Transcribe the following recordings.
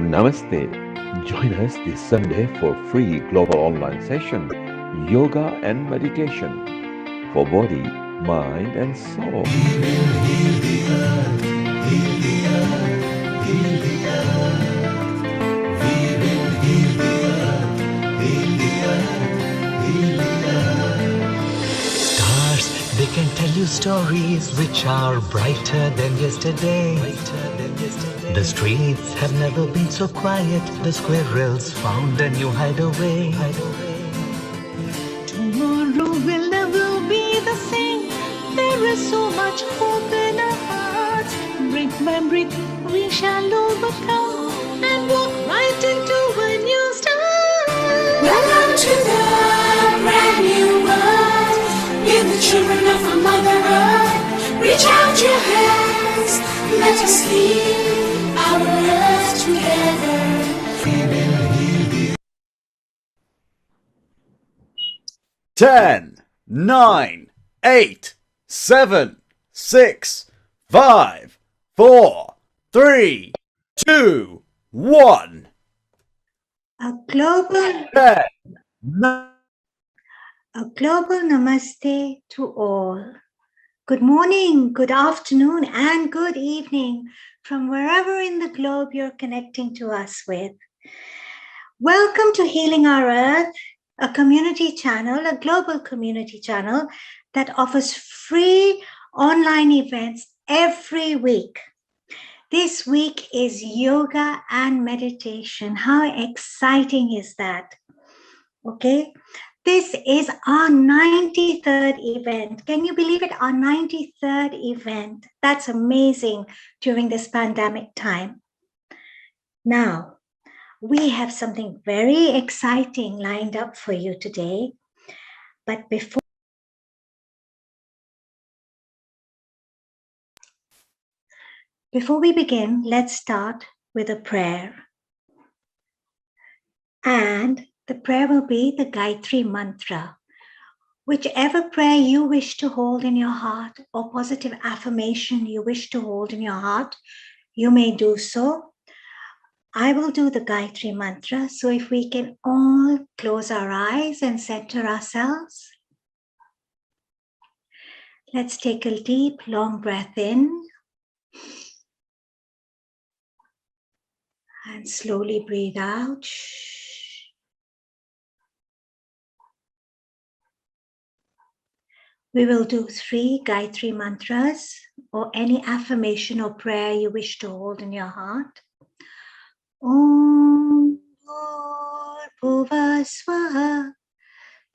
Namaste. Join us this Sunday for free global online session, Yoga and Meditation for body, mind and soul. Stars, they can tell you stories which are brighter than yesterday. The streets have never been so quiet. The squirrels found a new hideaway. Tomorrow will never be the same. There is so much hope in our hearts. Brick by brick, we shall overcome and walk right into a new start. Welcome to the brand new world. We're the children of a Mother Earth. Reach out your hands, let us heal our earth together. 10, 9, 8, 7, 6, 5, 4, 3, 2, 1. A global 10, 9. A global namaste to all. Good morning, good afternoon, and good evening from wherever in the globe you're connecting to us with. Welcome to Healing Our Earth, a community channel, a global community channel that offers free online events every week. This week is yoga and meditation. How exciting is that? Okay. This is our 93rd event. Can you believe it? Our 93rd event. That's amazing during this pandemic time. Now, we have something very exciting lined up for you today. But before we begin, let's start with a prayer. And the prayer will be the Gayatri Mantra. Whichever prayer you wish to hold in your heart or positive affirmation you wish to hold in your heart, you may do so. I will do the Gayatri Mantra. So if we can all close our eyes and center ourselves. Let's take a deep, long breath in. And slowly breathe out. We will do 3 Gayatri Mantras or any affirmation or prayer you wish to hold in your heart. Om Bhurbhuva Swaha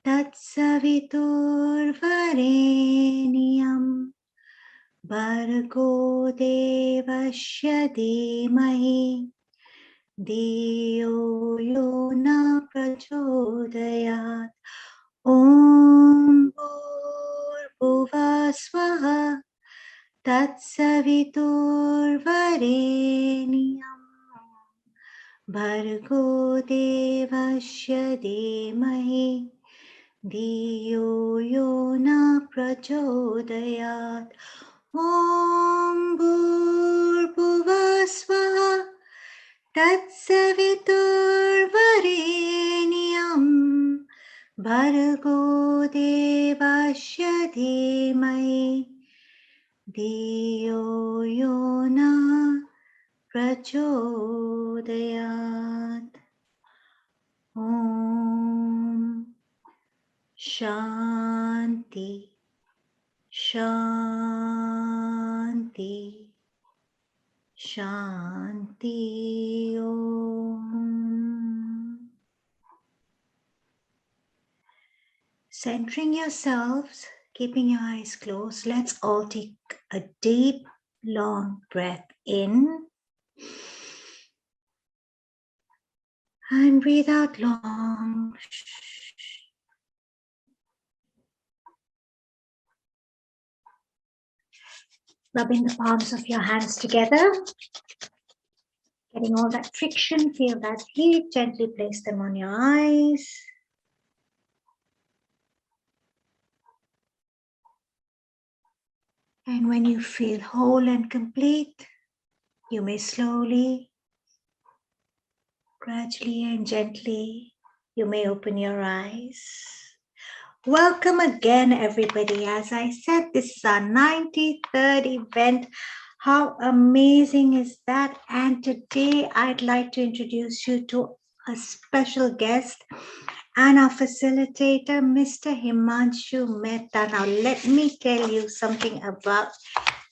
Tatsavitur Vareniyam Bhargo Devasya Dhimahi Dhiyo Yo Na Prachodayat. Om Bhurbhuva Swaha Tatsavitur Vareniyam Bhargo Devasya Dhimahi Dhiyo Yo Na Prachodayat. Om Bhurbhuva Swaha Tatsavitur Vareniyam Bhargo Devasya Dhimahi Dhiyo Yo Na Prachodayat. Om Shanti Shanti Shanti Om. Centering yourselves, keeping your eyes closed, let's all take a deep, long breath in and breathe out long. Rubbing the palms of your hands together, getting all that friction, feel that heat, gently place them on your eyes. And when you feel whole and complete, you may slowly Gradually and gently, you may open your eyes. Welcome again, everybody. As I said, this is our 93rd event. How amazing is that? And today I'd like to introduce you to a special guest and our facilitator, Mr. Himanshu Mehta. Now, let me tell you something about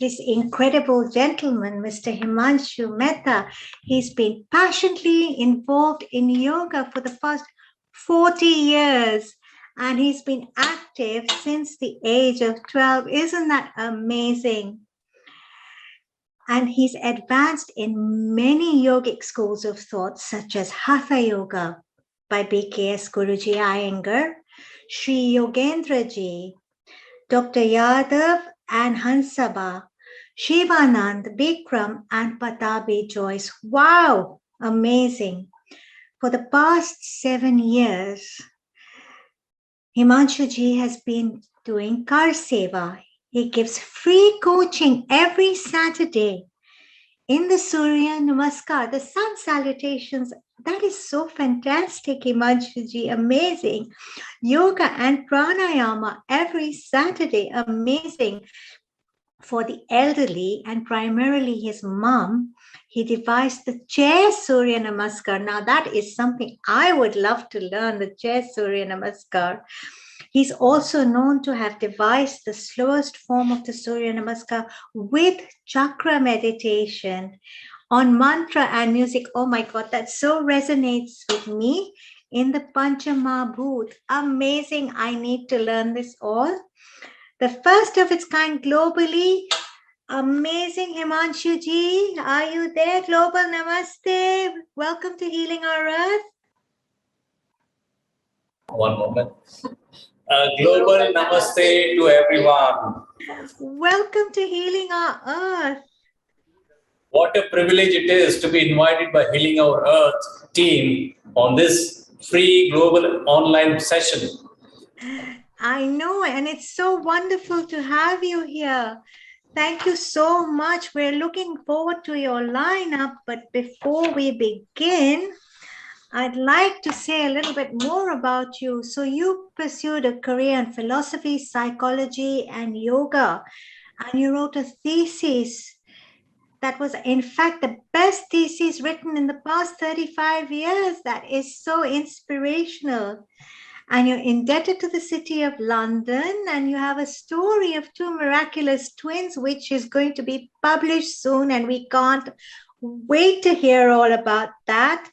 this incredible gentleman, Mr. Himanshu Mehta. He's been passionately involved in yoga for the past 40 years, and he's been active since the age of 12. Isn't that amazing? And he's advanced in many yogic schools of thought, such as Hatha Yoga by BKS Guruji Iyengar, Sri Yogendra Ji, Dr. Yadav and Hansaba, Shivanand, Bikram, and Patabi Joyce. Wow, amazing. For the past 7 years, Himanshu Ji has been doing Kar Seva. He gives free coaching every Saturday in the Suryanamaskar, the sun salutations. That is so fantastic, Himanshu Ji, amazing. Yoga and pranayama every Saturday, amazing. For the elderly and primarily his mom, he devised the chair Suryanamaskar. Now that is something I would love to learn, the chair Suryanamaskar. He's also known to have devised the slowest form of the Suryanamaskar with chakra meditation on mantra and music. Oh my God, that so resonates with me in the Panchamabhut. Amazing. I need to learn this all. The first of its kind globally. Amazing, Himanshu Ji. Are you there? Global Namaste. Welcome to Healing Our Earth. One moment. Global Namaste to everyone. Welcome to Healing Our Earth. What a privilege it is to be invited by Healing Our Earth team on this free global online session. I know, and it's so wonderful to have you here. Thank you so much. We're looking forward to your lineup. But before we begin, I'd like to say a little bit more about you. So you pursued a career in philosophy, psychology, and yoga, and you wrote a thesis that was, in fact, the best thesis written in the past 35 years. That is so inspirational. And you're indebted to the City of London, and you have a story of two miraculous twins, which is going to be published soon, and we can't wait to hear all about that.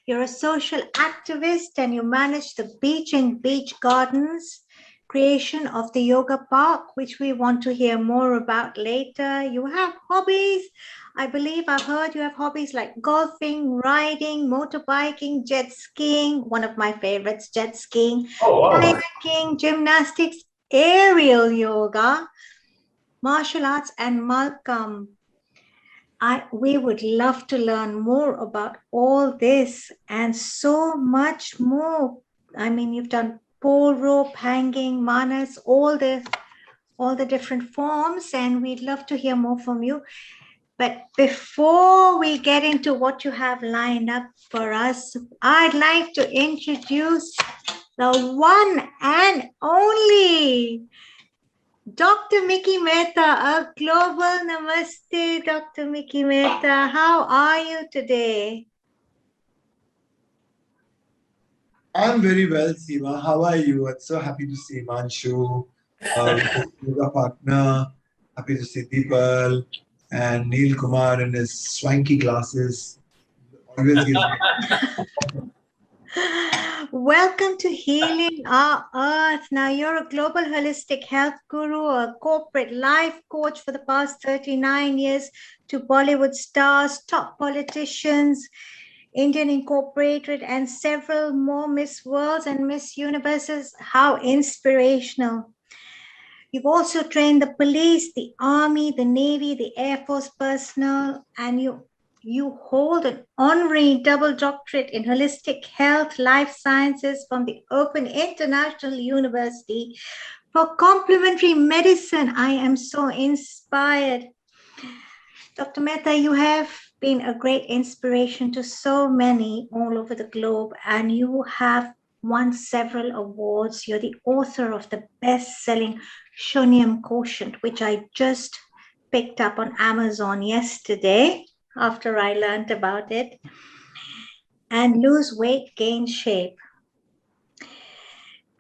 You're a social activist, and you manage the beach and beach gardens, creation of the yoga park, which we want to hear more about later. You have hobbies. I believe I've heard you have hobbies like golfing, riding, motorbiking, jet skiing, one of my favorites, jet skiing, kayaking, gymnastics, aerial yoga, martial arts, and Malcolm. We would love to learn more about all this and so much more. I mean, you've done pole rope, hanging, manas, all the different forms, and we'd love to hear more from you. But before we get into what you have lined up for us, I'd like to introduce the one and only Dr. Mickey Mehta, a global namaste, Dr. Mickey Mehta. How are you today? I'm very well, Seema. How are you? I'm so happy to see Manshu, yoga partner. Happy to see Deepal and Neil Kumar in his swanky glasses. Always gives me. Welcome to Healing Our Earth. Now, you're a global holistic health guru, a corporate life coach for the past 39 years to Bollywood stars, top politicians, Indian Incorporated, and several more Miss Worlds and Miss Universes. How inspirational. You've also trained the police, the army, the navy, the Air Force personnel, and you hold an honorary double doctorate in holistic health, life sciences from the Open International University for complementary medicine. I am so inspired. Dr. Mehta, you have been a great inspiration to so many all over the globe, and you have won several awards. You're the author of the best-selling Shunyam Quotient, which I just picked up on Amazon yesterday after I learned about it. And Lose Weight, Gain Shape.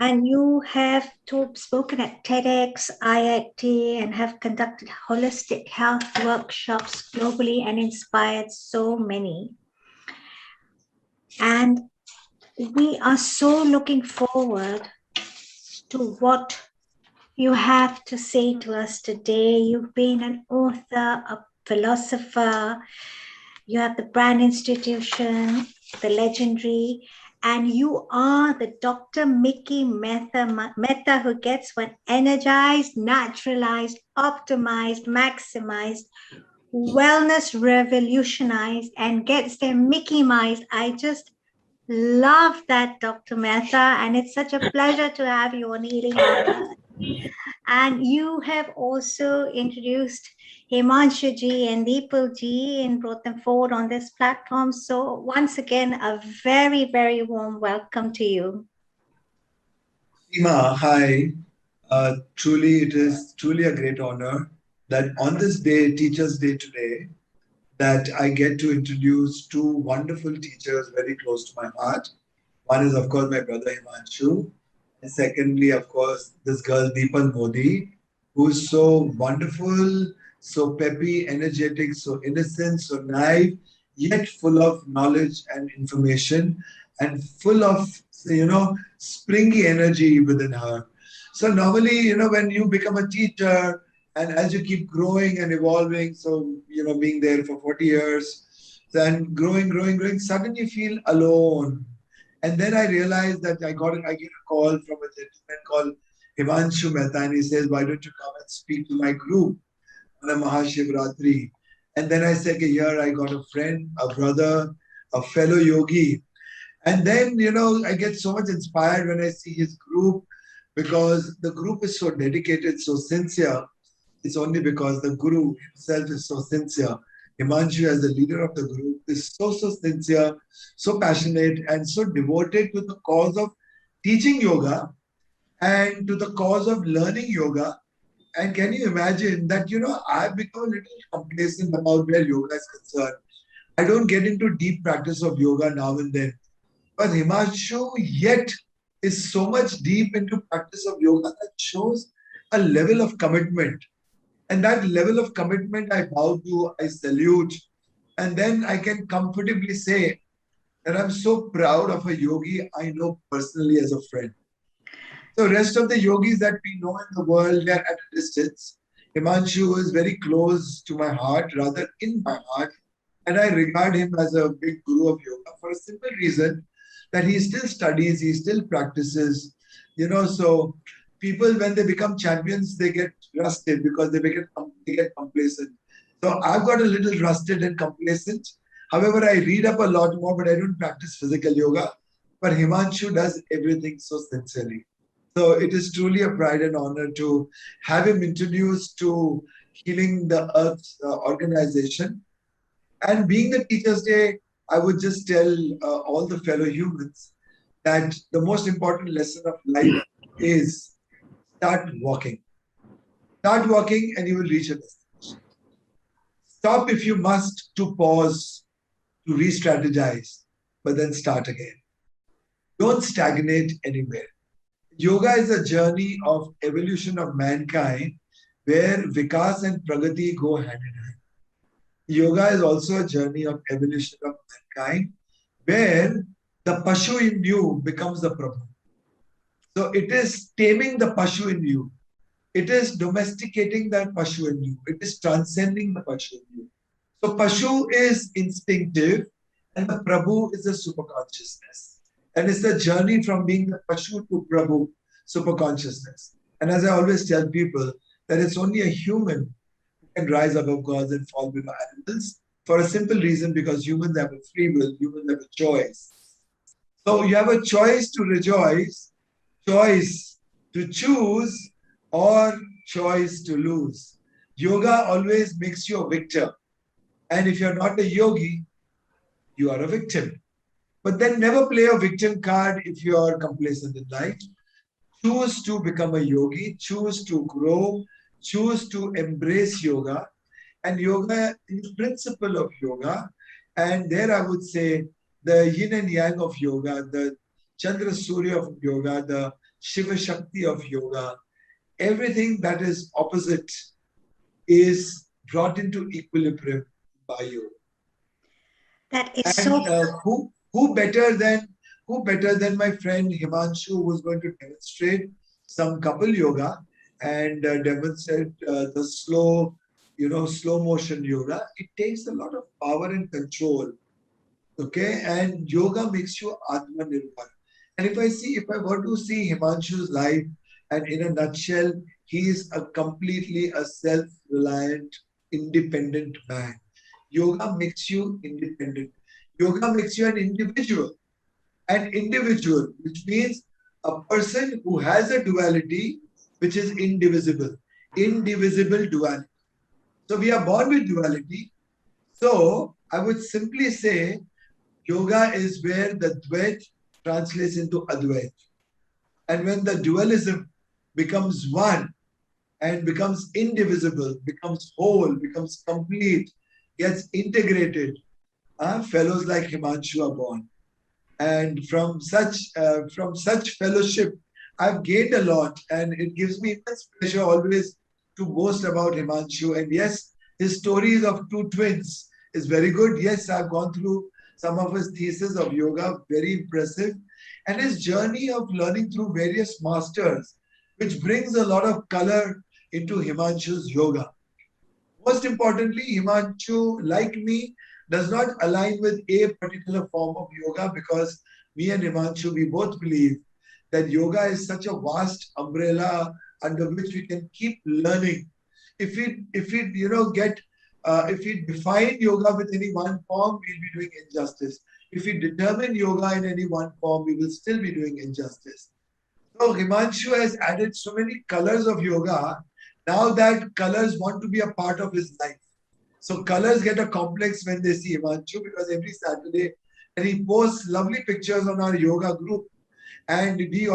And you have spoken at TEDx, IIT, and have conducted holistic health workshops globally and inspired so many. And we are so looking forward to what you have to say to us today. You've been an author, a philosopher, you have the Brand Institution, the legendary, and you are the Dr.Mickey Mehta who gets one energized, naturalized, optimized, maximized, wellness revolutionized, and gets them Mickey-mized. I just love that, Dr. Mehta, and it's such a pleasure to have you on Healing Our Earth. And you have also introduced Himanshu ji and Deepal ji and brought them forward on this platform. So once again, a very, very warm welcome to you. Seema, hi. Truly, it is truly a great honor that on this day, Teachers' Day today, that I get to introduce two wonderful teachers very close to my heart. One is, of course, my brother Himanshu. And secondly, of course, this girl, Deepal Modi, who's so wonderful, so peppy, energetic, so innocent, so naive, yet full of knowledge and information and full of, springy energy within her. So normally, when you become a teacher and as you keep growing and evolving, so, being there for 40 years, then growing, suddenly you feel alone. And then I realized that I get a call from a gentleman called Himanshu Mehta, and he says, why don't you come and speak to my group on a Mahashivratri? And then I said, here I got a friend, a brother, a fellow yogi. And then, I get so much inspired when I see his group, because the group is so dedicated, so sincere. It's only because the Guru himself is so sincere. Himanshu, as the leader of the group, is so sincere, so passionate, and so devoted to the cause of teaching yoga and to the cause of learning yoga. And can you imagine that, I've become a little complacent about where yoga is concerned. I don't get into deep practice of yoga now and then. But Himanshu yet is so much deep into practice of yoga that shows a level of commitment. And that level of commitment I bow to, I salute. And then I can comfortably say that I'm so proud of a yogi I know personally as a friend. So rest of the yogis that we know in the world, they are at a distance. Himanshu is very close to my heart, rather in my heart. And I regard him as a big guru of yoga for a simple reason that he still studies, he still practices, so people, when they become champions, they get rusted because they get complacent. So I've got a little rusted and complacent. However, I read up a lot more, but I don't practice physical yoga. But Himanshu does everything so sincerely. So it is truly a pride and honor to have him introduced to Healing the Earth organization. And being the Teachers' Day, I would just tell all the fellow humans that the most important lesson of life is start walking. Start walking and you will reach a destination. Stop if you must to pause, to re-strategize, but then start again. Don't stagnate anywhere. Yoga is a journey of evolution of mankind where Vikas and Pragati go hand in hand. Yoga is also a journey of evolution of mankind where the Pashu in you becomes the Prabhu. So it is taming the Pashu in you. It is domesticating that Pashu in you. It is transcending the Pashu in you. So Pashu is instinctive and the Prabhu is the superconsciousness. And it's the journey from being the Pashu to Prabhu, superconsciousness. And as I always tell people, that it's only a human who can rise above gods and fall below animals for a simple reason, because humans have a free will, humans have a choice. So you have a choice to rejoice, choice to choose, or choice to lose. Yoga always makes you a victor. And if you're not a yogi, you are a victim. But then never play a victim card if you are complacent in life. Choose to become a yogi, choose to grow, choose to embrace yoga. And yoga is the principle of yoga. And there I would say the yin and yang of yoga, the Chandra Surya of yoga, the Shiva Shakti of yoga, everything that is opposite is brought into equilibrium by yoga. That is And so. who better than my friend Himanshu, who is going to demonstrate some couple yoga and demonstrate the slow motion yoga. It takes a lot of power and control. Okay, and yoga makes you Atmanirbhar. And if I were to see Himanshu's life, and in a nutshell, he is completely a self-reliant, independent man. Yoga makes you independent. Yoga makes you an individual. An individual, which means a person who has a duality which is indivisible. Indivisible duality. So we are born with duality. So I would simply say yoga is where the Dvait translates into Advait. And when the dualism becomes one and becomes indivisible, becomes whole, becomes complete, gets integrated, fellows like Himanshu are born. And from such fellowship, I've gained a lot, and it gives me immense pleasure always to boast about Himanshu. And yes, his stories of two twins is very good. Yes, I've gone through some of his thesis of yoga, very impressive. And his journey of learning through various masters, which brings a lot of color into Himanshu's yoga. Most importantly, Himanshu, like me, does not align with a particular form of yoga, because me and Himanshu, we both believe that yoga is such a vast umbrella under which we can keep learning. If we define yoga with any one form, we'll be doing injustice. If we determine yoga in any one form, we will still be doing injustice. So Himanshu has added so many colors of yoga. Now that colors want to be a part of his life. So colors get a complex when they see Himanshu, because every Saturday, and he posts lovely pictures on our yoga group. And I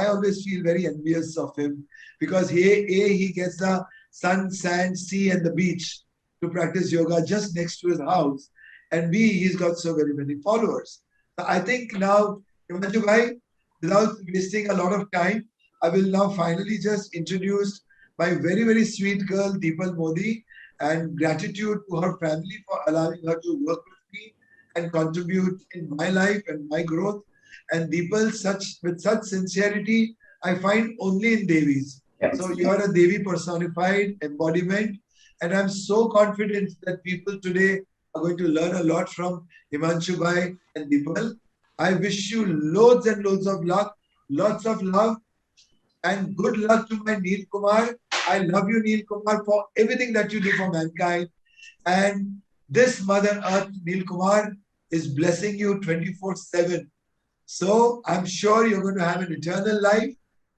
always feel very envious of him, because he gets the sun, sand, sea, and the beach to practice yoga just next to his house. And B, he's got so very many followers. So I think now, Himanshu bhai, without wasting a lot of time, I will now finally just introduce my very, very sweet girl, Deepal Modi, and gratitude to her family for allowing her to work with me and contribute in my life and my growth. And Deepal, with such sincerity, I find only in Devis. Yes. So you are a Devi personified embodiment. And I'm so confident that people today are going to learn a lot from Himanshu bhai and Deepal. I wish you loads and loads of luck, lots of love, and good luck to my Neel Kumar. I love you, Neel Kumar, for everything that you do for mankind. And this Mother Earth, Neel Kumar, is blessing you 24/7. So I'm sure you're going to have an eternal life.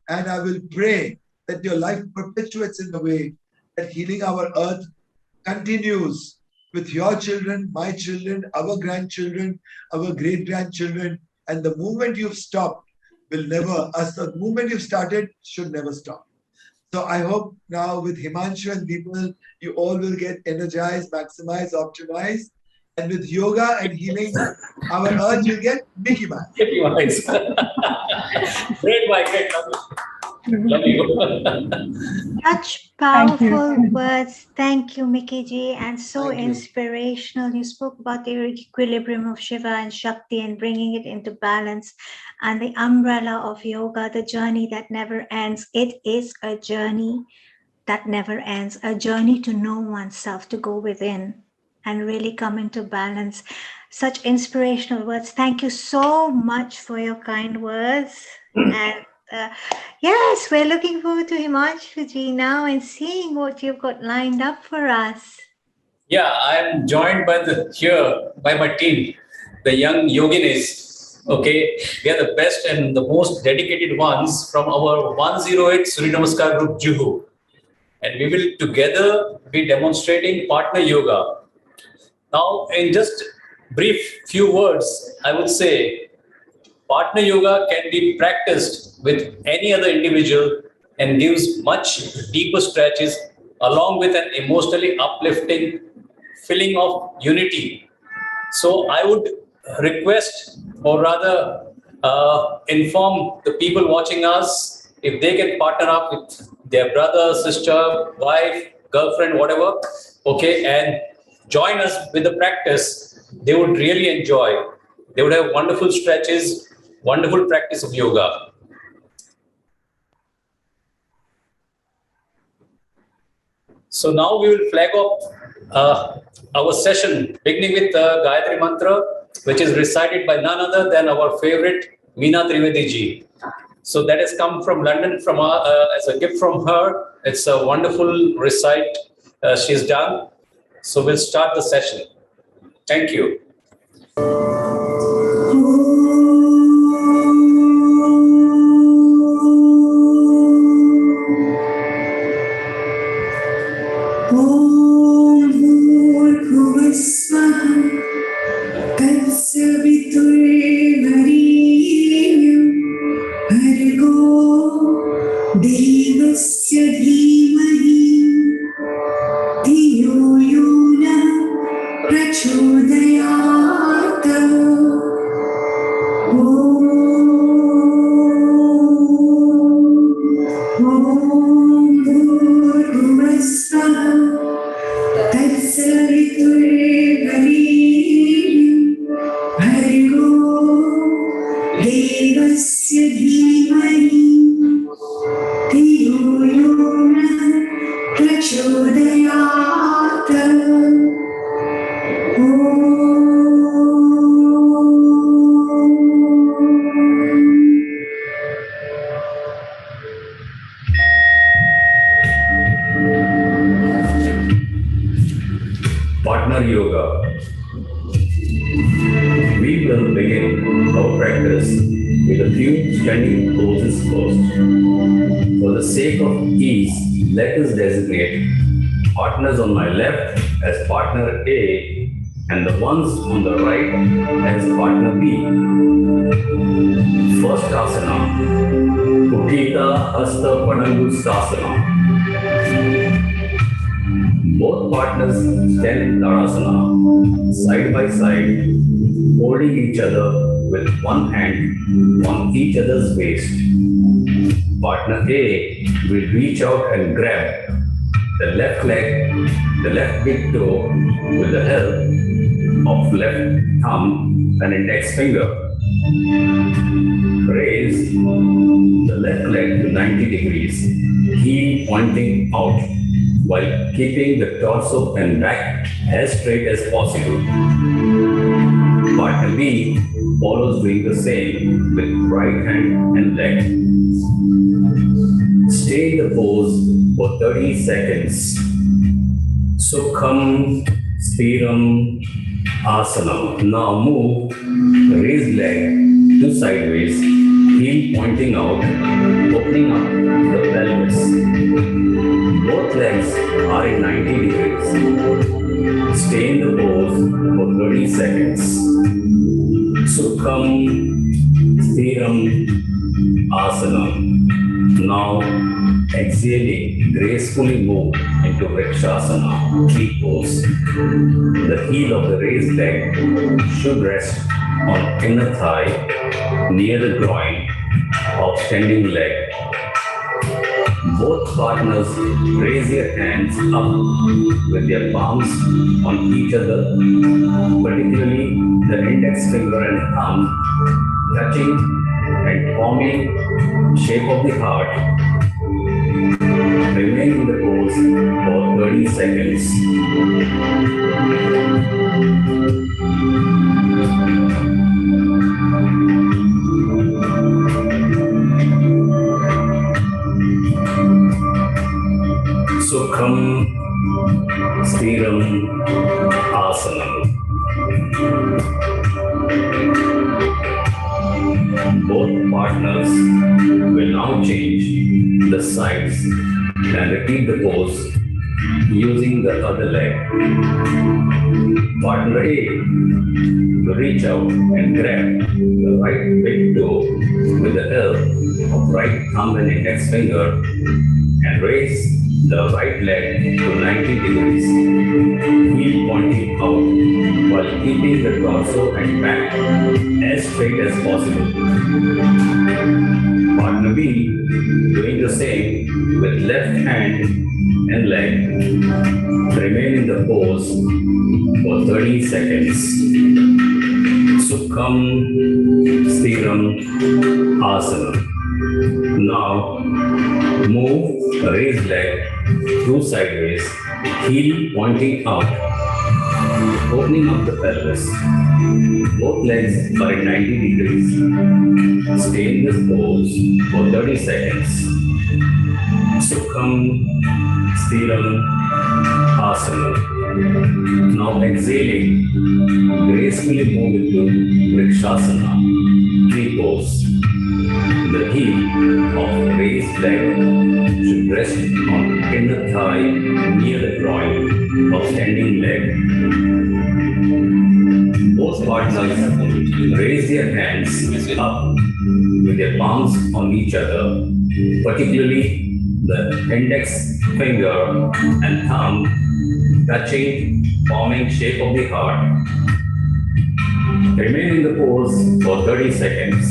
And I will pray that your life perpetuates in the way that healing our earth continues with your children, my children, our grandchildren, our great-grandchildren. And the movement you've stopped will never, the movement you've started should never stop. So I hope now with Himanshu and Deepal, you all will get energized, maximized, optimized. And with yoga and healing, our earth will get Mickey Mouse. Mickey Mouse. Great, Mike. Great. Love you. Such powerful words. Thank you, Mickey ji, and so inspirational. You spoke about the equilibrium of Shiva and Shakti and bringing it into balance, and the umbrella of yoga, the journey that never ends. It is a journey that never ends, a journey to know oneself, to go within and really come into balance. Such inspirational words. Thank you so much for your kind words. And yes, we're looking forward to Himanshu ji now and seeing what you've got lined up for us. Yeah, I'm joined by my team, the young Yoginis. Okay, they are the best and the most dedicated ones from our 108 Suryanamaskar Group, Juhu. And we will together be demonstrating partner yoga. Now, in just brief few words, I would say partner yoga can be practiced with any other individual and gives much deeper stretches along with an emotionally uplifting feeling of unity. So I would request, or rather inform the people watching us, if they can partner up with their brother, sister, wife, girlfriend, whatever, okay, and join us with the practice, they would really enjoy. They would have wonderful stretches, wonderful practice of yoga. So now we will flag off our session, beginning with the Gayatri Mantra, which is recited by none other than our favorite Meena Trivedi ji. So that has come from London from as a gift from her. It's a wonderful recite she's done. So we'll start the session. Thank you. Partner Yoga. We will begin our practice with a few standing poses first. For the sake of ease, let us designate partners on my left as partner A and the ones on the right as partner B. First asana, Utthita Hasta Padangusthasana. Both partners stand in Tadasana, side by side, holding each other with one hand on each other's waist. Partner A will reach out and grab the left leg, the left big toe with the help of left thumb and index finger. Raise the left leg to 90 degrees, heel pointing out, while keeping the torso and back as straight as possible. Partner B follows doing the same with right hand and leg. Stay in the pose for 30 seconds. Sukham Sthiram Asana. Now move the raised leg to sideways, heel pointing out, opening up the pelvis. Both legs are in 90 degrees. Stay in the pose for 30 seconds. Sukham Sthiram Asana. Now exhaling, gracefully move into Vrikshasana, tree pose. The heel of the raised leg should rest on inner thigh near the groin of standing leg. Both partners raise their hands up with their palms on each other, particularly the index finger and thumb touching and forming shape of the heart. Remain in the pose for 30 seconds. Sukham Sthiram Asana. Both partners will now change the sides and repeat the pose using the other leg. Partner A will reach out and grab the right big toe with the help of right thumb and index finger and raise the right leg to 90 degrees, heel pointing out while keeping the torso and back as straight as possible. Partner B doing the same with left hand and leg. Remain in the pose for 30 seconds. Sukham Stiram Asana. Now move the raised leg through sideways, heel pointing out, opening up the pelvis. Both legs are at 90 degrees. Stay in this pose for 30 seconds. Sukham Stiram Asana. Now exhaling, gracefully move into Vrikshasana, tree pose. The heel of raised leg should rest on inner thigh near the groin of standing leg. Both partners raise their hands up with their palms on each other, particularly the index finger and thumb touching, forming shape of the heart. Remain in the pose for 30 seconds.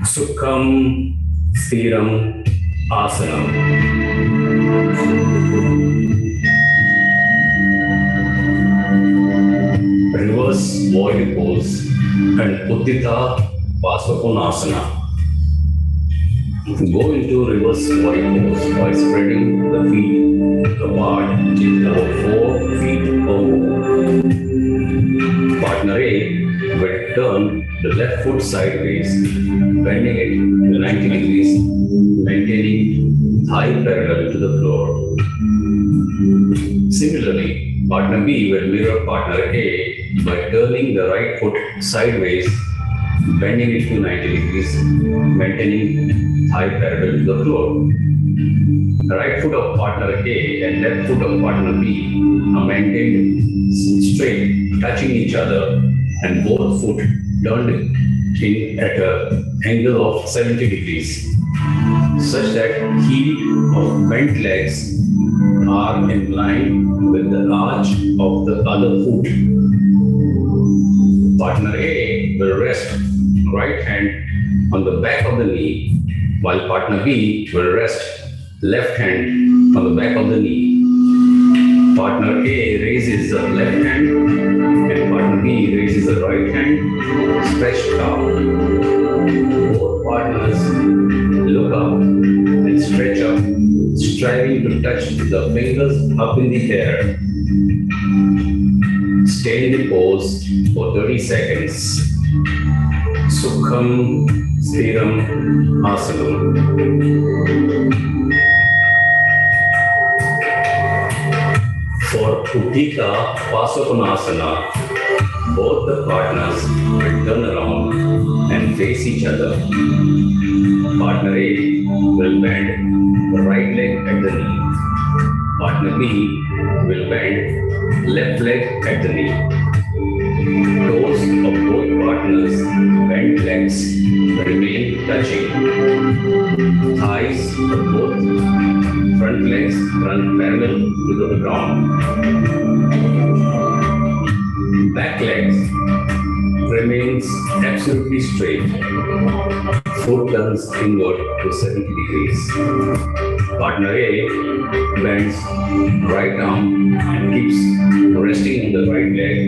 Sukham Stiram Asana. Reverse void pose and Uttita Pasvakonasana. Go into reverse void pose by spreading the feet apart about 4 feet or more. Partner A will turn the left foot sideways, bending it to 90 degrees, maintaining thigh parallel to the floor. Similarly, partner B will mirror partner A by turning the right foot sideways, bending it to 90 degrees, maintaining thigh parallel to the floor. The right foot of partner A and left foot of partner B are maintained straight, touching each other, and both foot turned in at an angle of 70 degrees, such that heel of bent legs are in line with the arch of the other foot. Partner A will rest right hand on the back of the knee, while partner B will rest left hand on the back of the knee. Partner A raises the left hand and partner B raises the right hand, stretched out. Both partners look up and stretch up, striving to touch the fingers up in the air. Stay in the pose for 30 seconds. Sukham Stiram Asana. For Uddita Pasvakonasana, both the partners will turn around and face each other. Partner A will bend the right leg at the knee. Partner B will bend left leg at the knee. Toes of both partners' bent legs remain touching. Thighs of both front legs run parallel to the ground. Back legs remains absolutely straight. Foot turns inward to 70 degrees. Partner A bends right arm and keeps resting on the right leg.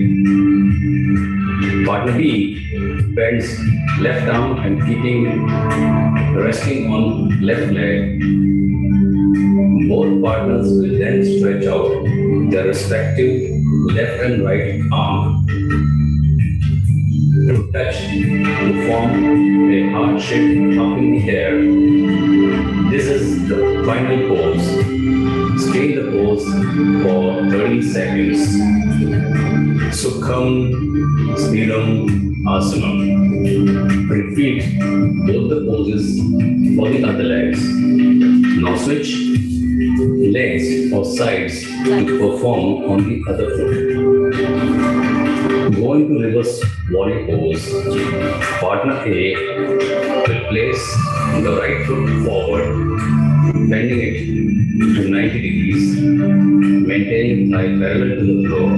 Partner B bends left arm and keeping resting on left leg. Both partners will then stretch out their respective left and right arm to touch to form a heart shape up in the air. This is the final pose. Stay in the pose for 30 seconds. Sukham Stiram Asana. Repeat both the poses for the other legs. Now switch legs or sides to perform on the other foot. Go into reverse warrior pose. Partner A will place the right foot forward, bending it to 90 degrees, maintaining thigh parallel to the floor.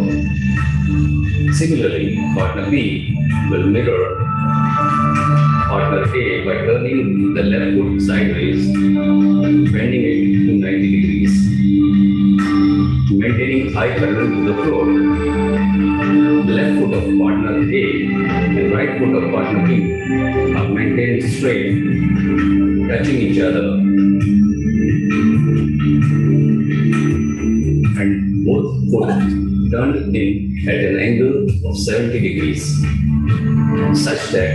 Similarly, partner B will mirror partner A by turning the left foot sideways, bending it to 90 degrees, maintaining thigh parallel to the floor. The left foot of partner A and right foot of partner B are maintained straight, touching each other, and both foot turned in at an angle of 70 degrees, such that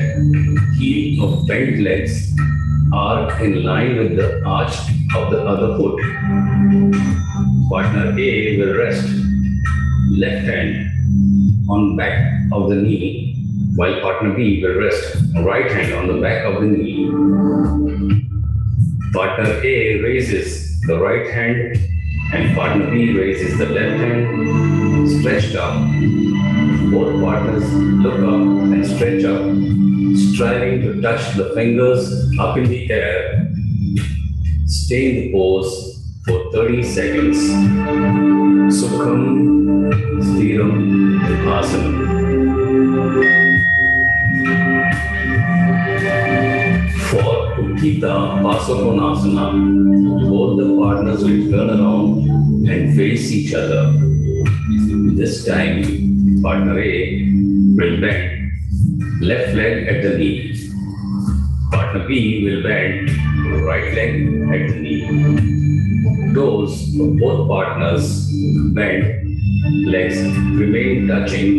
heel of bent legs are in line with the arch of the other foot. Partner A will rest left hand on back of the knee, while partner B will rest right hand on the back of the knee. Partner A raises the right hand and partner B raises the left hand, stretched up. Both partners look up and stretch up, striving to touch the fingers up in the air. Stay in the pose for 30 seconds. Sukham Stiram Asana. For Uttita Pasakonasana, both the partners will turn around and face each other. This time, partner A will bend left leg at the knee. Partner B will bend right leg at the knee. Toes of both partners bend, legs remain touching.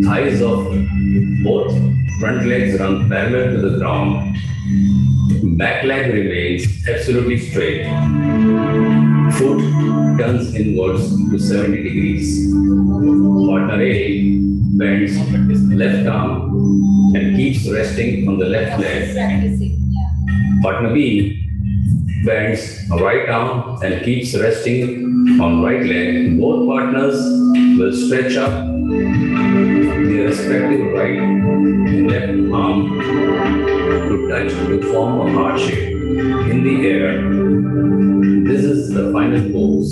Thighs of both front legs run parallel to the ground. Back leg remains absolutely straight. Foot turns inwards to 70 degrees. Partner A bends his left arm and keeps resting on the left leg. Partner B bends right arm and keeps resting on right leg. Both partners will stretch up their respective right and left arm to touch to form a heart shape in the air. This is the final pose.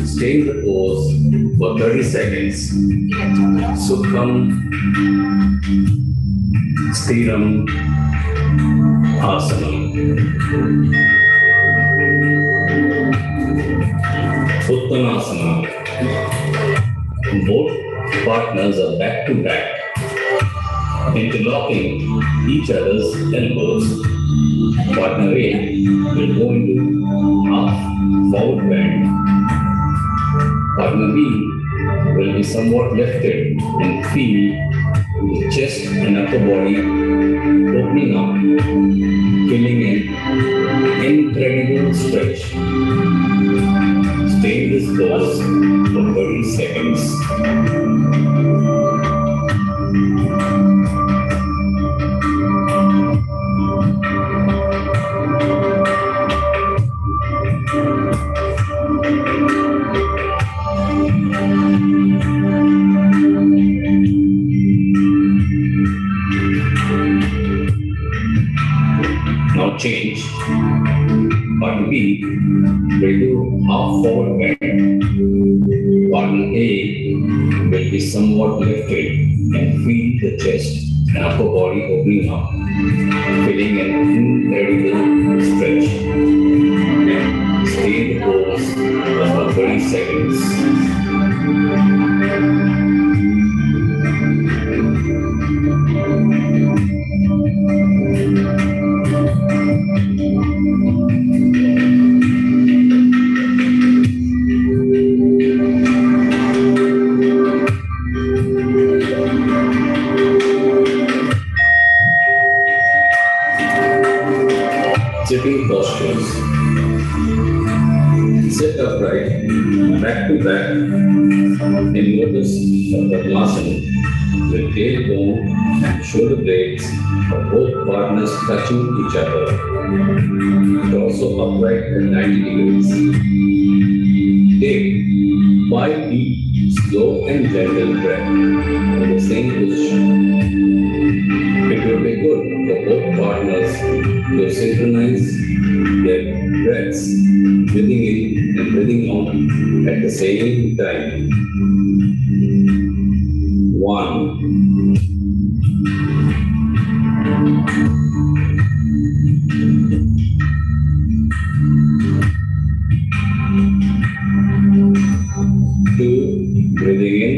Stay in the pose for 30 seconds. Sukham Stiram Asana. Uttanasana. Both partners are back to back, interlocking each other's elbows. Partner A will go into half forward bend. Partner B will be somewhat lifted and feel the chest and upper body opening up, feeling an incredible stretch. Stay in this pose for 30 seconds. Now change. Partner B will do half forward bend. Partner A will be somewhat lifted and feel the chest and upper body opening up, feeling an incredible stretch. Stay in the pose for about 30 seconds. Sitting postures. Sit upright, back to back, and notice Padmasana with tailbone and shoulder blades of both partners touching each other. Torso upright at 90 degrees. Take 5 deep, slow and gentle breath in the same position. It will be good for both partners to synchronize their breaths, breathing in and breathing out at the same time. 1. Two, breathing in.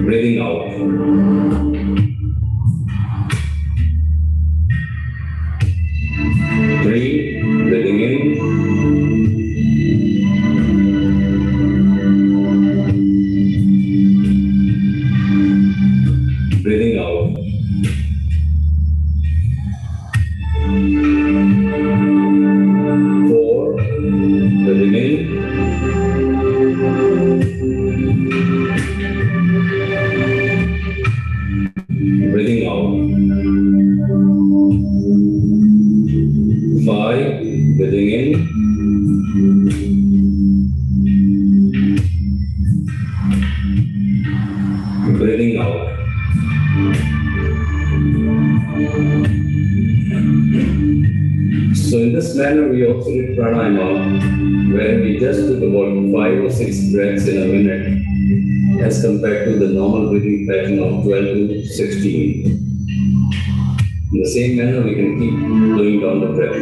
Breathing out. 3, breathing in. Breathing out. 4, breathing in. Breathing out. 5, breathing in. Breathing out. So in this manner, we also did pranayama, where we just took about 5 or 6 breaths in a minute, as compared to the normal breathing pattern of 12 to 16. In the same manner, we can keep going down the breath.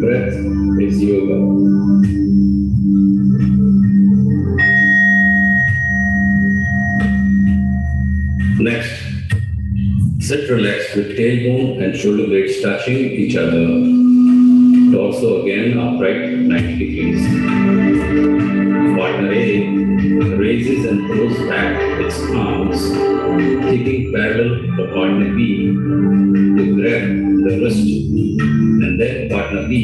Breath is yoga. Next, sit relaxed with tailbone and shoulder blades touching each other. Torso again upright 90 degrees. Partner A raises and throws back its arms, keeping parallel for partner B to grab the wrist, and then partner B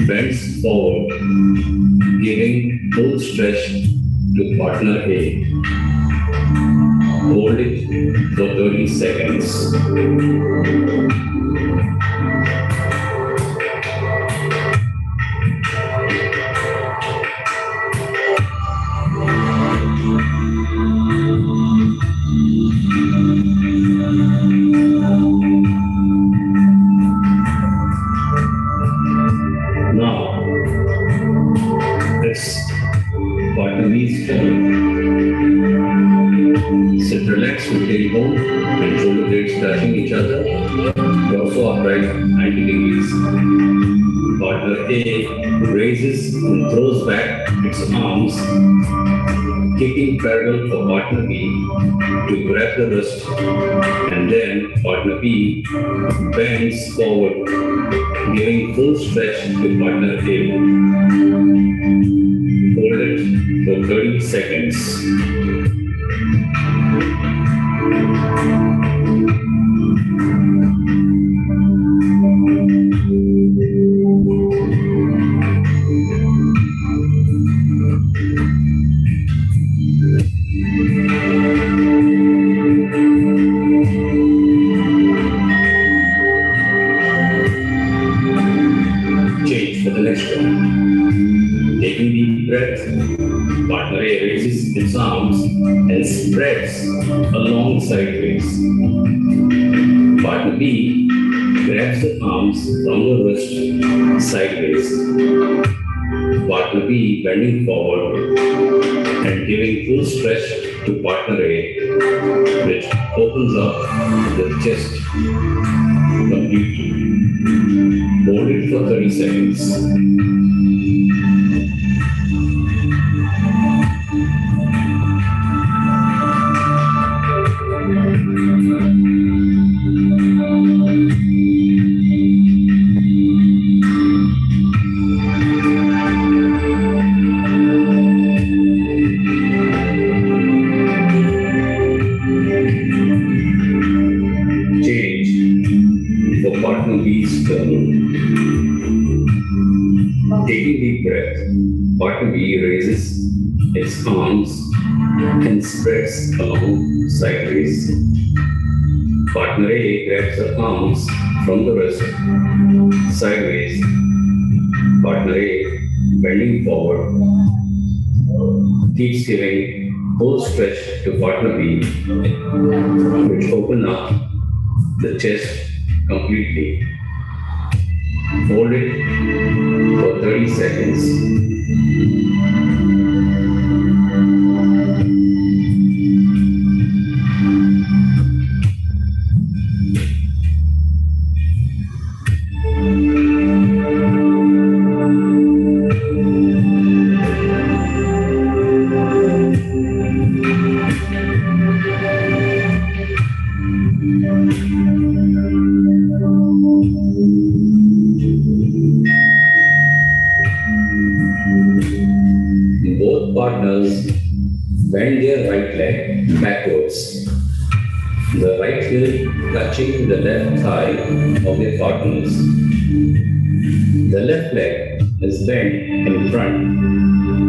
bends forward, giving full stretch to partner A. Hold it for 30 seconds. Now, it's partner B's turn. Sit relaxed with tailbone and shoulder blades touching each other. Torso upright 90 degrees. Partner A raises and throws back its arms, kicking parallel for partner B to grab the wrist, and then partner B bends forward, giving full stretch to partner A. Hold it for 30 seconds. Change for the next one. Taking deep breath, partner A raises its arms and spreads along sideways. Partner B grabs the arms from the wrist sideways. Partner B bending forward and giving full stretch to partner A, which opens up the chest completely. Hold it for 30 seconds. arms and spreads along sideways. Partner A grabs the arms from the wrist sideways. Partner A bending forward keeps giving full stretch to partner B, which open up the chest completely. Hold it for 30 seconds. Both partners bend their right leg backwards, the right heel touching the left thigh of their partners. The left leg is bent in front,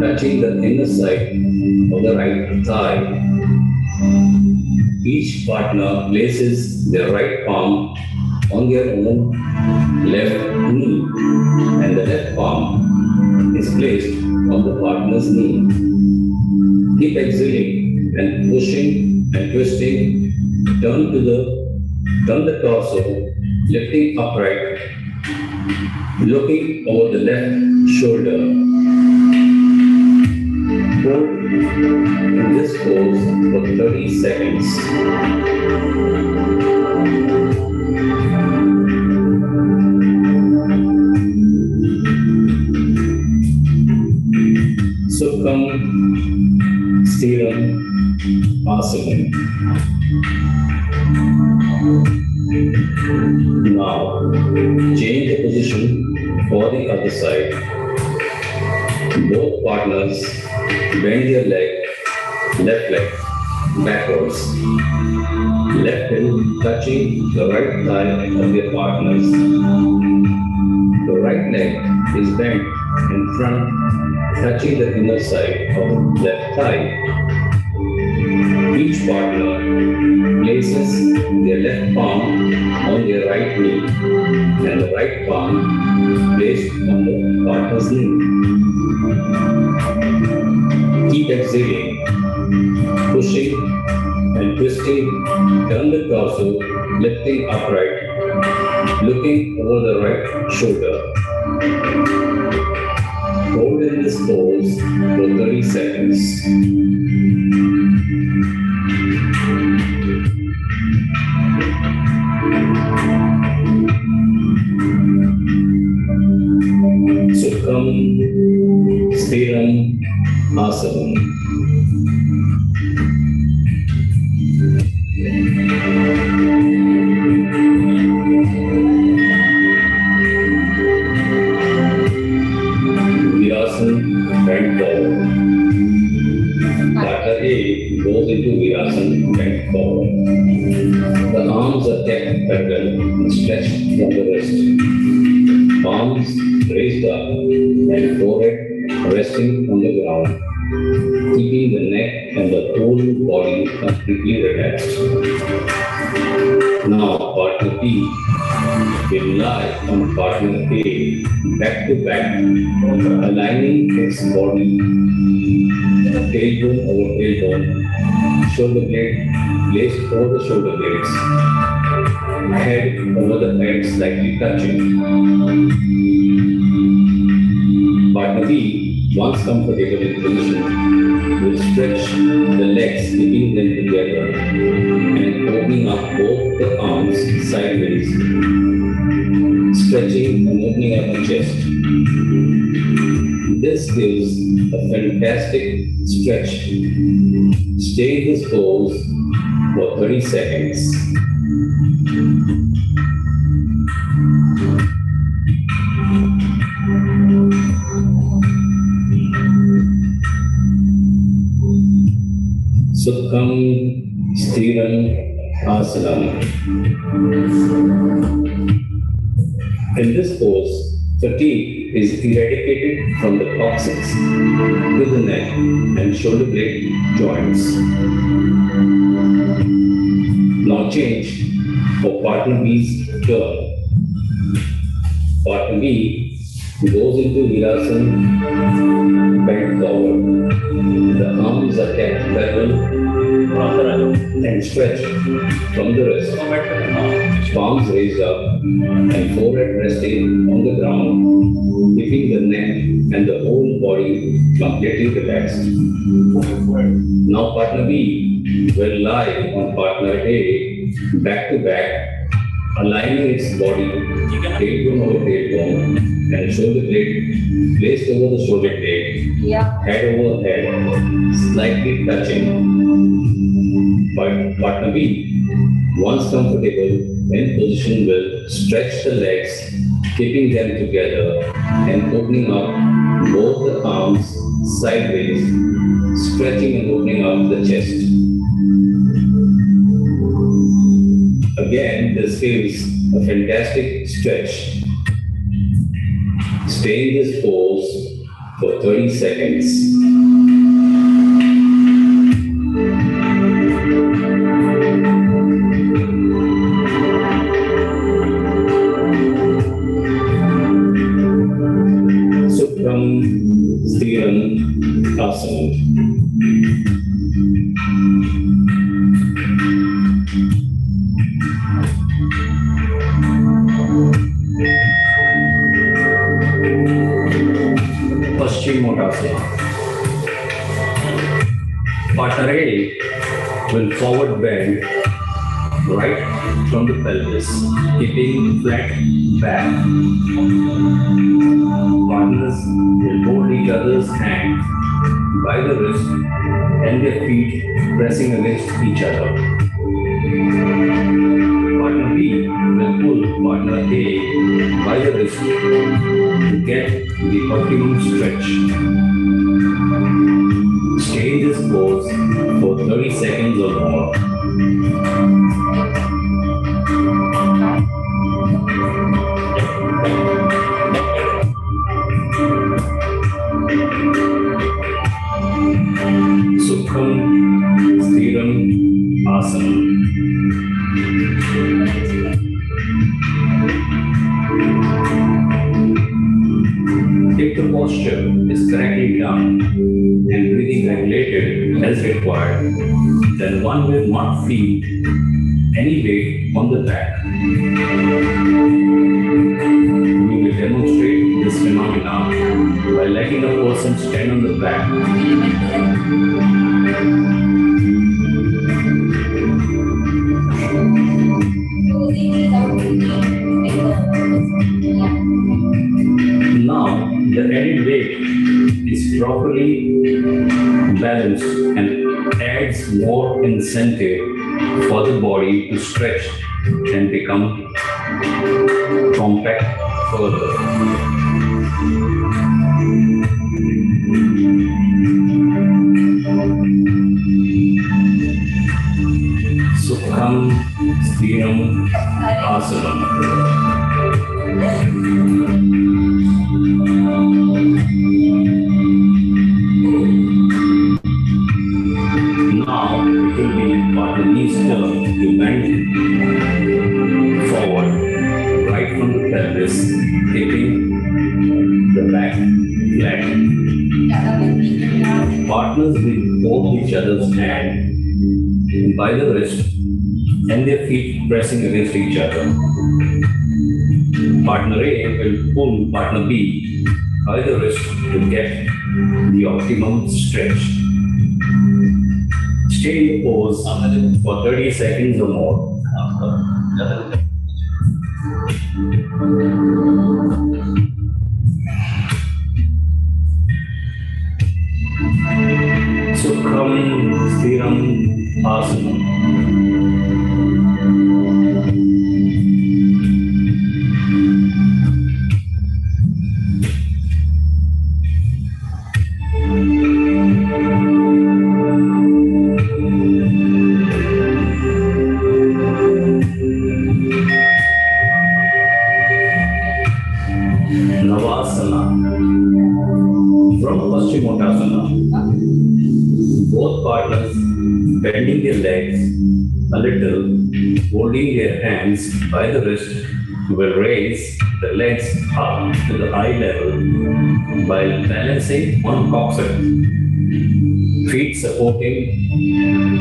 touching the inner side of the right thigh. Each partner places their right palm on their own left knee, and the left palm is placed on the partner's knee. Keep exhaling and pushing and twisting. Turn the torso, lifting upright, looking over the left shoulder. Hold in this pose for 30 seconds. Sukham Stiram Asana. Now, change the position for the other side. Both partners bend their left leg backwards. Left heel touching the right thigh of their partners. The right leg is bent in front, touching the inner side of left thigh. Each partner places their left palm on their right knee and the right palm placed on the partner's knee. Keep exhaling, pushing and twisting. Turn the torso, lifting upright, looking over the right shoulder. Hold in this pose for 30 seconds. Sukham Stiram Asana. Bend forward. Partner A goes into Virasana, bend forward. The arms are kept parallel and stretched from the wrist. Palms raised up and forehead resting on the ground, keeping the neck and the whole body completely relaxed. Now, partner B will lie on partner A back to back, aligning its body, tailbone over tailbone, shoulder blade placed over the shoulder blades, head over the head slightly touching. Partner B, once comfortable in position, will stretch the legs, keeping them together and opening up both the arms sideways, stretching and opening up the chest. This gives a fantastic stretch. Stay in this pose for 30 seconds. Sukham Stiram Asana. In this pose, Fatigue is eradicated from the coccyx to the neck and shoulder blade joints. Now change for partner B's turn. Partner B goes into Virasana, bent forward. The arms are kept parallel and stretched from the wrist. Palms raised up and forehead resting on the ground, keeping the neck and the whole body completely relaxed. Now partner B will lie on partner A back to back, aligning its body tailbone over tailbone and shoulder blade placed over the shoulder blade, head over head, slightly touching. But partner B, once comfortable in position, will stretch the legs, keeping them together and opening up both the arms sideways, stretching and opening up the chest. Again, this gives a fantastic stretch. Stay in this pose for 30 seconds. Sukram Stiram Asana. Partner A will forward bend right from the pelvis, keeping flat back. Partners will hold each other's hand by the wrist and their feet pressing against each other. Partner B will pull partner A by the wrist to get the optimum stretch. Stay in this pose for 30 seconds or more. Sukham Stiram Asana. If the posture is correctly done and breathing regulated as required, then one will not feel any weight on the back. We will demonstrate this phenomenon by letting a person stand on the back. Now, the added weight is properly balanced and adds more incentive for the body to stretch and become compact further. Sukham Stiram Asana. Now it will be partner B's turn to bend forward, right from the pelvis, keeping the back flat. Partners will hold each other's hand by the wrist and their feet pressing against each other. Partner A will pull partner B by the wrist to get the optimum stretch. Stay in pose for 30 seconds or more. Sukham Stiram Asana. Now partners bending their legs a little, holding their hands by the wrist, will raise the legs up to the eye level while balancing on coccyx, feet supporting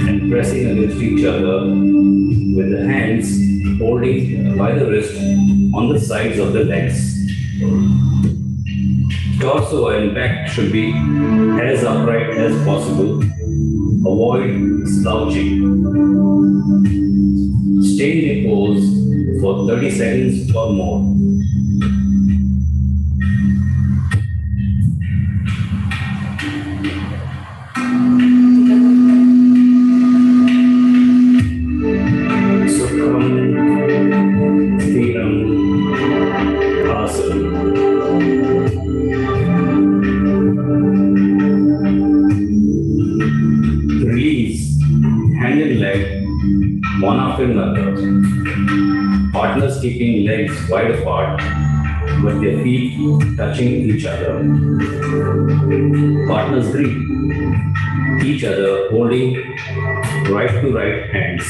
and pressing against each other with the hands holding by the wrist on the sides of the legs. Torso and back should be as upright as possible. Avoid slouching. Stay in a pose for 30 seconds or more. One after another. Partners keeping legs wide apart with their feet touching each other. Partners greet each other holding right to right hands.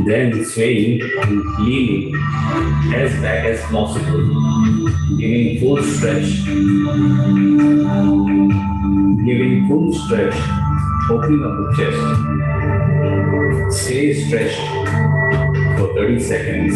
Then swaying and leaning as back as possible, giving full stretch. Giving full stretch, opening up the chest. Stay stretched for 30 seconds.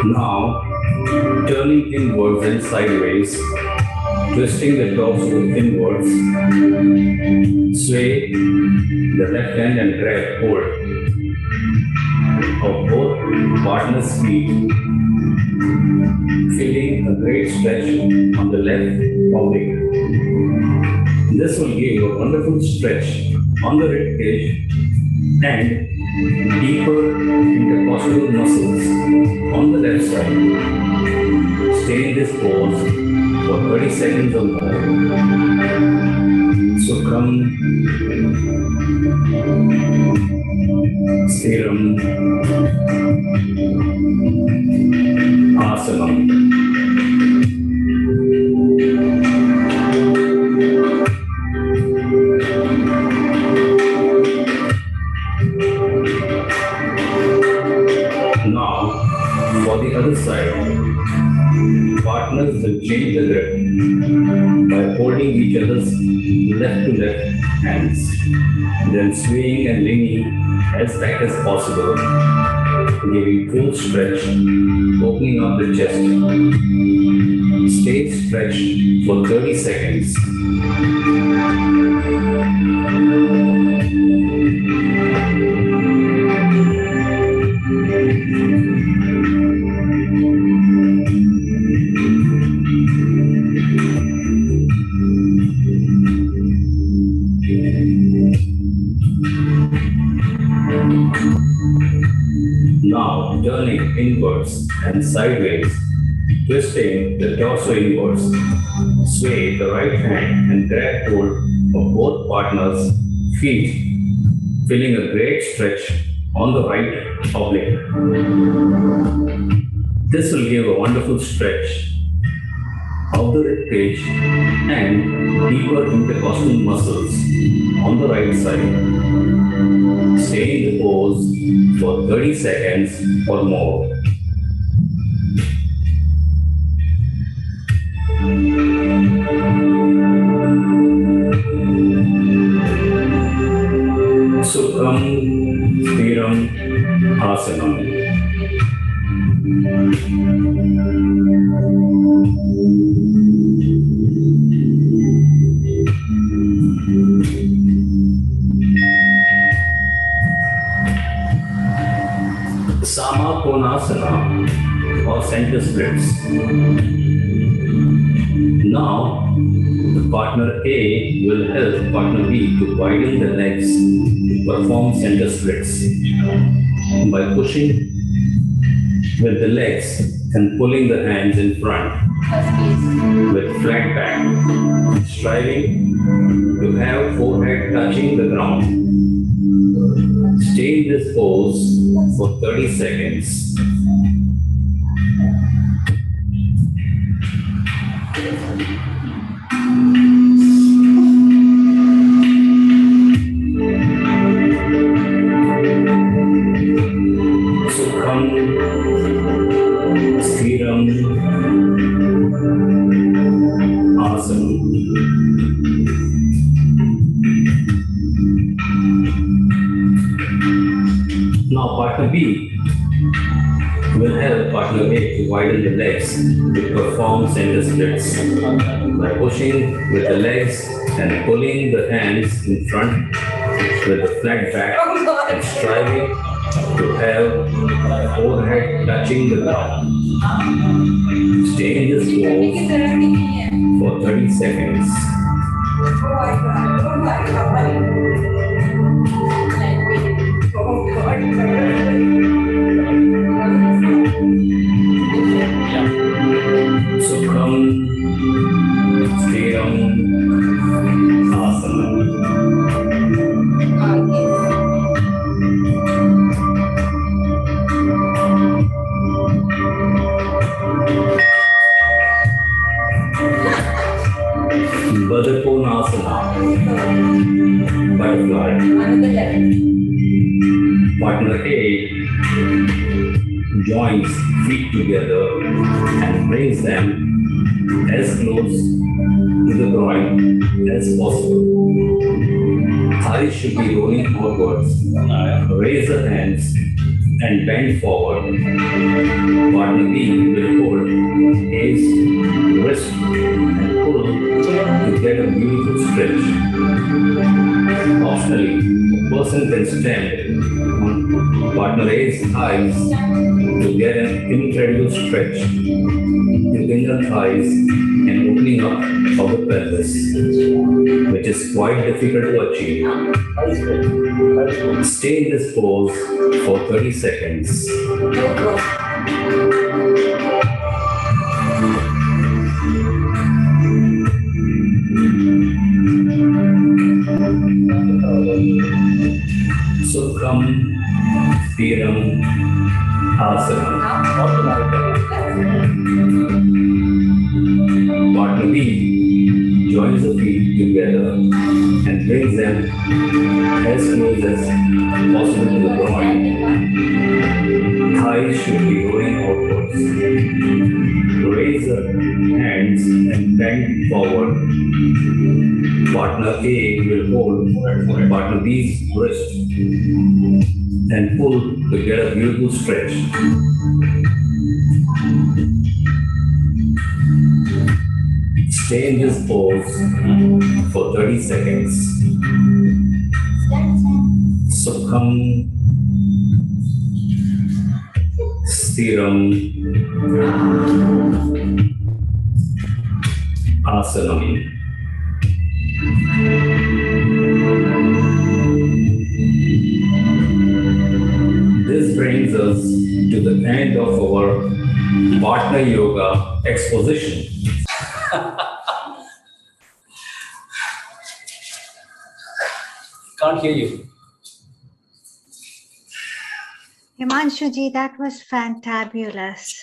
Now, turning inwards and sideways, twisting the torso inwards, sway the left hand and grab hold of both partners' feet, feeling a great stretch on the left oblique. This will give a wonderful stretch on the rib cage and deeper intercostal muscles on the left side. Stay in this pose for 30 seconds or more. Sukram, Stiram, Asanam. Now, for the other side, partners will change the grip by holding each other's left to left hands, then swaying and leaning as back as possible, giving full stretch, opening up the chest. Stay stretched for 30 seconds. Now turning inwards and sideways, twisting the torso inwards, sway the right hand and grab hold of both partners' feet, feeling a great stretch on the right oblique. This will give a wonderful stretch of the rib cage and deeper intercostal muscles on the right side. Stay in the pose for 30 seconds or more. Sukham, Stiram, Asanam. Samakonasana or center splits. Now, the partner A will help partner B to widen the legs to perform center splits by pushing with the legs and pulling the hands in front. with flat back, striving to have forehead touching the ground. Stay in this pose for 30 seconds. Sukham, Sthiram, Asanam. Now partner B will help partner A to widen the legs to perform center splits by pushing with the legs and pulling the hands in front with the flat back and striving to have forehead touching the ground. Stay in this pose for 30 seconds. Sukham, Sthiram, Asanam. Badakonasana, butterfly. Partner A joins feet together and brings them as close to the groin as possible. Thighs should be rolling outwards. Raise the hands and bend forward. Partner B will hold A's wrist and pull to get a beautiful stretch. Optionally, a person can stand on partner A's thighs to get an incredible stretch. The inner thighs and opening up of the pelvis, which is quite difficult to achieve. Stay in this pose for 30 seconds. Sukham, Sthiram, Asanam. Partner B joins the feet together and brings them as close as possible to the groin. Thighs should be rolling outwards. Raise the hands and bend forward. Partner A will hold partner B's wrist and pull to get a beautiful stretch. Stay in this pose for 30 seconds. Sukham, Sthiram, Asanam. This brings us to the end of our partner yoga exposition. Can't hear you. Himanshuji, that was fantabulous.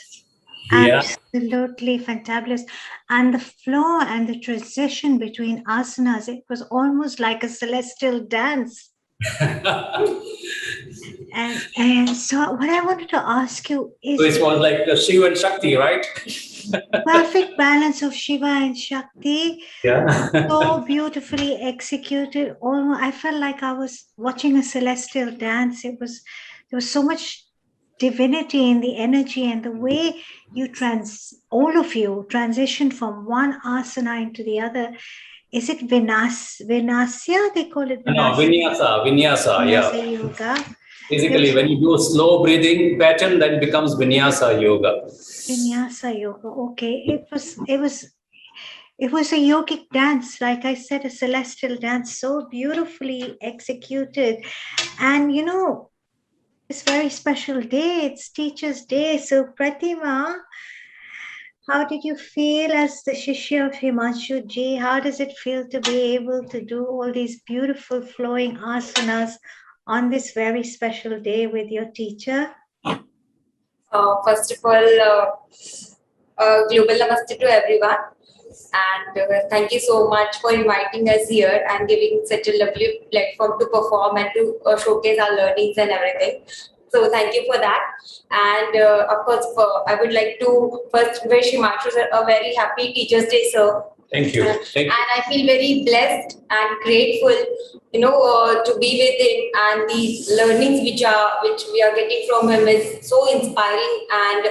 Yeah. Absolutely fantabulous. And the flow and the transition between asanas, it was almost like a celestial dance. And so what I wanted to ask you is... So it was like the Shiva and Shakti, right? Perfect balance of Shiva and Shakti. Yeah. So beautifully executed. Almost, I felt like I was watching a celestial dance. There was so much divinity in the energy and the way you all of you transition from one asana into the other. Is it Vinasya? They call it Vinyasa. Vinyasa, yeah. Yoga. Basically, when you do a slow breathing pattern, then it becomes Vinyasa yoga. Vinyasa yoga. Okay. It was a yogic dance, like I said, a celestial dance, so beautifully executed. And this very special day, it's Teacher's Day. So Pratima, How did you feel as the Shishya of Himanshu Ji? How does it feel to be able to do all these beautiful flowing asanas on this very special day with your teacher? First of all, global namaste to everyone. And thank you so much for inviting us here and giving such a lovely platform to perform and to showcase our learnings and everything. So thank you for that. And of course, I would like to first wish Himanshu sir a very happy Teachers' Day, sir. Thank you. And I feel very blessed and grateful, to be with him, and these learnings which we are getting from him is so inspiring and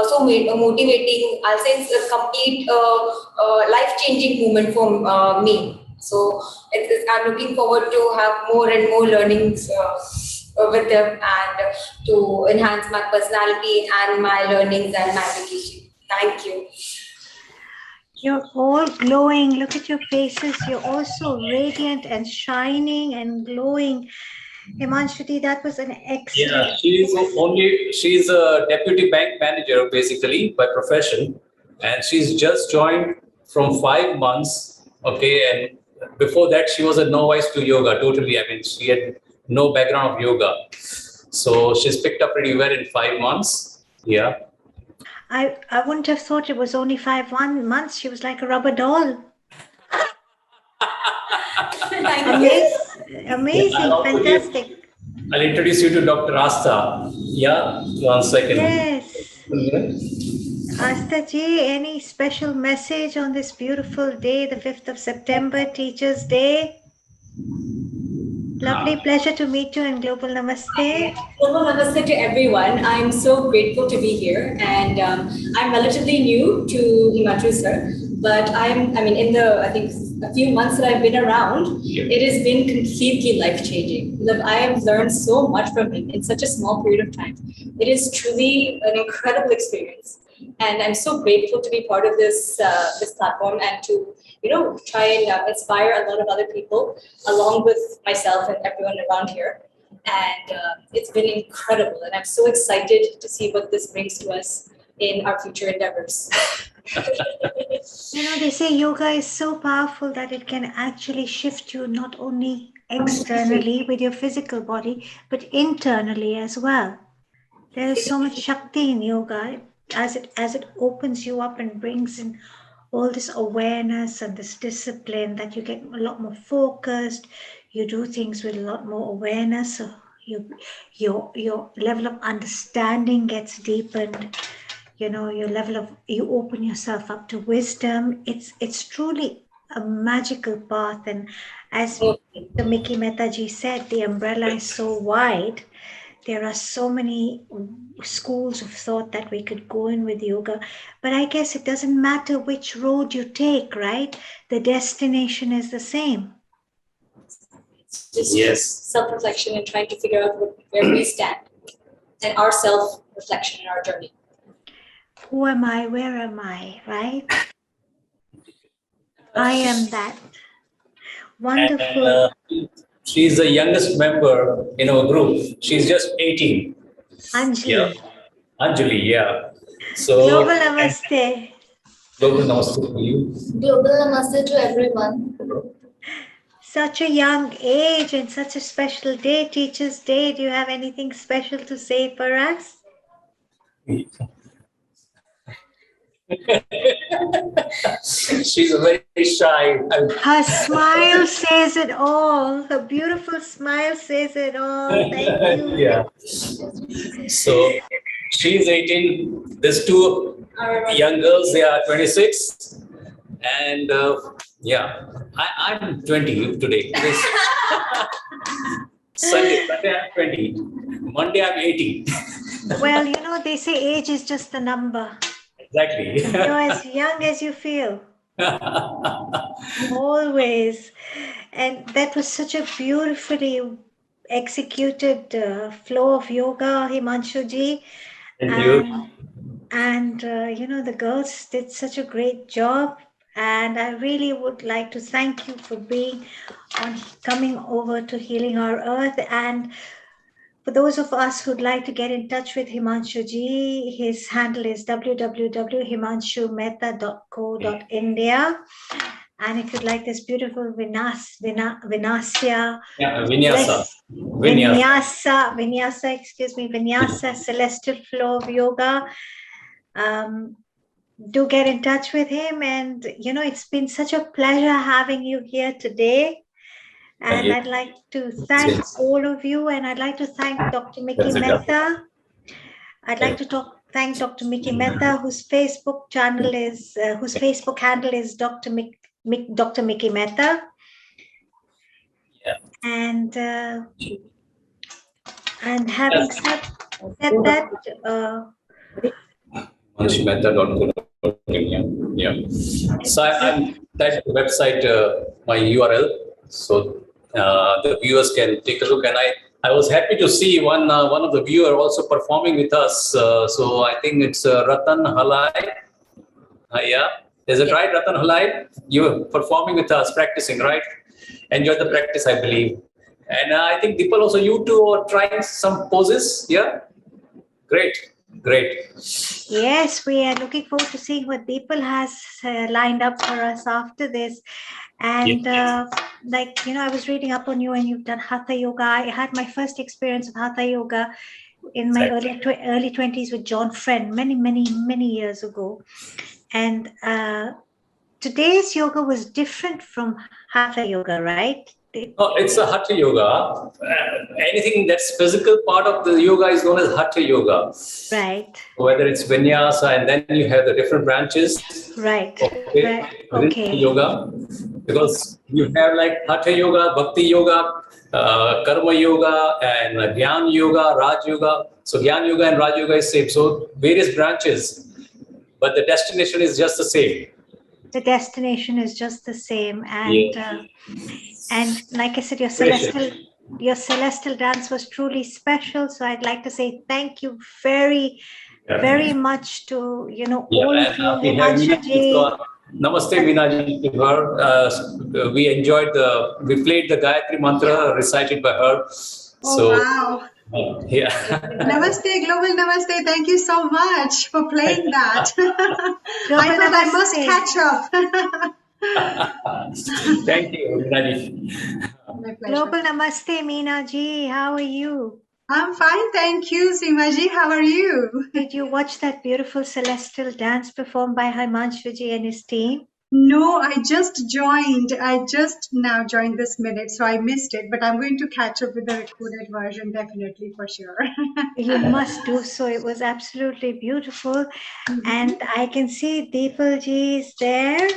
so motivating. I'll say it's a complete life-changing moment for me. So I'm looking forward to have more and more learnings with him and to enhance my personality and my learnings and my education. Thank you. You're all glowing. Look at your faces. You're all so radiant and shining and glowing. Himanshuti, that was an excellent. Yeah, she's a deputy bank manager basically by profession, and she's just joined from 5 months. Okay, and before that she was a novice to yoga totally. I mean, she had no background of yoga, so she's picked up pretty well in 5 months. Yeah. I wouldn't have thought it was only 5 months. She was like a rubber doll. Amazing, fantastic. I'll introduce you to Dr. Asta. Yeah, 1 second. Yes. Asta ji, any special message on this beautiful day, the 5th of September, Teachers' Day? Lovely pleasure to meet you in Global Namaste. Global Namaste to everyone. I'm so grateful to be here, and I'm relatively new to Himanshu sir, but I mean, in the, I think, a few months that I've been around, it has been completely life-changing. I have learned so much from him in such a small period of time. It is truly an incredible experience, and I'm so grateful to be part of this platform and to try and inspire a lot of other people along with myself and everyone around here. And it's been incredible, and I'm so excited to see what this brings to us in our future endeavors. They say yoga is so powerful that it can actually shift you not only externally with your physical body, but internally as well. There is so much Shakti in yoga as it opens you up and brings in all this awareness and this discipline, that you get a lot more focused. You do things with a lot more awareness. So your level of understanding gets deepened. You open yourself up to wisdom. It's truly a magical path. And as Dr.Mickey Mehta ji said, the umbrella is so wide. There are so many schools of thought that we could go in with yoga, but I guess it doesn't matter which road you take, right? The destination is the same. It's just self-reflection and trying to figure out where we stand, and our self-reflection in our journey. Who am I? Where am I? Right? I am that. Wonderful. And, she's the youngest member in our group. She's just 18. Anjali. Yeah. Anjali, yeah. So Global Namaste. Global Namaste to you. Global Namaste to everyone. Such a young age and such a special day, Teachers' Day. Do you have anything special to say for us? She's very shy. Her smile says it all. Her beautiful smile says it all. Thank you. Yeah. So she's 18. There's two young girls. They are 26. And I'm 20 today. Sunday I'm 20. Monday I'm 18. Well, they say age is just a number. Exactly. You're as young as you feel. Always. And that was such a beautifully executed flow of yoga, Himanshu ji. Thank you. And the girls did such a great job. And I really would like to thank you for coming over to Healing Our Earth. And For those of us who'd like to get in touch with Himanshu ji, his handle is www.himanshumehta.co.india. And if you'd like this beautiful Vinasya, Vinyasa, celestial flow of yoga, do get in touch with him. And, it's been such a pleasure having you here today. And I'd like to thank all of you, and I'd like to thank Dr. Mickey Mehta. I'd like to thank Dr. Mickey Mehta, whose Facebook handle is Dr. Mickey Mehta. Yeah. And having said that, yeah. So I'm attached to the website, my URL, so the viewers can take a look. And I was happy to see one of the viewer also performing with us. So I think it's Ratan Halai. Yeah, is it right, Ratan Halai? You're performing with us, practicing, right? Enjoy the practice, I believe. And I think Deepal also, you two are trying some poses. Yeah, great. Yes, we are looking forward to seeing what Deepal has lined up for us after this. And I was reading up on you, and you've done Hatha Yoga. I had my first experience of Hatha Yoga in my early 20s with John Friend many years ago. And today's yoga was different from Hatha Yoga, right? It's a Hatha Yoga. Anything that's physical part of the yoga is known as Hatha Yoga. Right. Whether it's Vinyasa, and then you have the different branches. Right. Okay. Yoga. Because you have like Hatha Yoga, Bhakti Yoga, Karma Yoga, and Gyan Yoga, Raj Yoga. So Gyan Yoga and Raj Yoga is same. So various branches, but the destination is just the same. The destination is just the same. And and like I said, your celestial dance was truly special. So I'd like to say thank you very much to all of you. Namaste, Minaji, to her. We played the Gayatri mantra recited by her. Wow. Yeah. Namaste, global namaste. Thank you so much for playing that. I thought I must catch up. Thank you, Minaji. My pleasure. Global namaste, Minaji. How are you? I'm fine, thank you, Seemaji. How are you? Did you watch that beautiful celestial dance performed by Himanshuji and his team? No, I just joined. I just now joined this minute, so I missed it. But I'm going to catch up with the recorded version, definitely, for sure. You must do so. It was absolutely beautiful. And I can see Deepalji is there.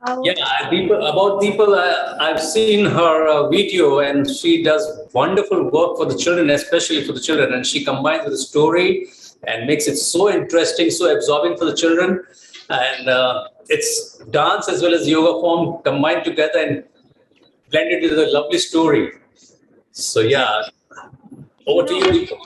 About Deepal, I've seen her video, and she does wonderful work for the children, especially for the children. And she combines with the story and makes it so interesting, so absorbing for the children. And it's dance as well as yoga form combined together and blended with a lovely story. So yeah, over to you, Deepal.